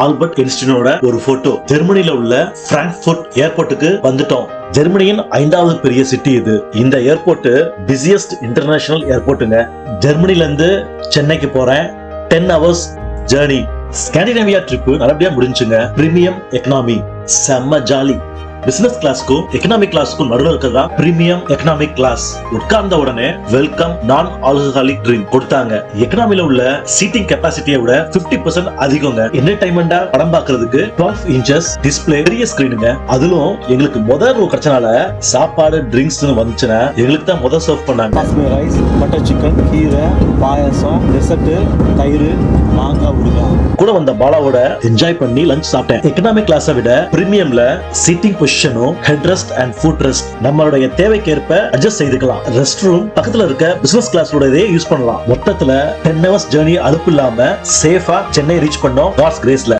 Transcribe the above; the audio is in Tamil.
ஆல்பர்ட் ஐன்ஸ்டீனோட ஒரு போட்டோ. ஜெர்மனில உள்ள பிராங்க்ஃபர்ட் ஏர்போர்ட்டுக்கு வந்துட்டோம். ஜெர்மனியின் 5வது பெரிய சிட்டி இது. இந்த ஏர்போர்ட் பிஸியஸ்ட் இன்டர்நேஷனல் ஏர்போர்ட்டுங்க. ஜெர்மனில இருந்து சென்னைக்கு போறேன். 10 hours ஜர்னி. ஸ்காண்டினேவியா ட்ரிப் நல்லபடியா முடிஞ்சுங்க. பிரீமியம் எக்கனாமி செம்ம ஜாலி. பிசினஸ் கிளாஸ்க்கும் எக்கனாமிக் கிளாஸ்க்கும் நடுவில் இருக்கிறதா பிரீமியம் எக்கனாமிக் கிளாஸ். உட்கார்ந்த உடனே வெல்கம் நான் ஆல்கஹாலிக் ட்ரிங்க் கொடுத்தாங்க. எக்கனாமில உள்ள சீட்டிங் கெப்பாசிட்டியை விட 50% அதிகங்க. என்டர்டைன்மெண்டா படம் பார்க்கிறதுக்கு 12 inches டிஸ்பிளே, பெரிய ஸ்கிரீனுங்க. அதிலும் எங்களுக்கு முதல் கிடைச்சனால சாப்பாடு ட்ரிங்க்ஸ் வந்துச்சுன்னா எங்களுக்கு தான் முதல் சர்வ் பண்ணாங்க. பாஸ்மதி ரைஸ், பட்டர் சிக்கன், கீரை, பாயாசம், டெசர்ட், தயிர், மாங்காய் ஊறுகாய். கூட வந்த பாலாவோட என்ஜாய் பண்ணி லஞ்ச் சாப்பிட்டேன். எக்கனாமிக் கிளாஸை விட பிரீமியம்ல சீட்டிங் பொசிஷனும் head rest and foot rest நம்மளுடைய தேவைக்கேற்ப அட்ஜஸ்ட் செய்துக்கலாம். ரெஸ்ட் ரூம் பக்கத்துல இருக்க பிசினஸ் கிளாஸோட யூஸ் பண்ணலாம். மொத்தத்துல 10 hours ஜர்னி அலுப்பு இல்லாம சேஃபா சென்னை ரீச் பண்ணோம் காட்ஸ் கிரேஸ்ல.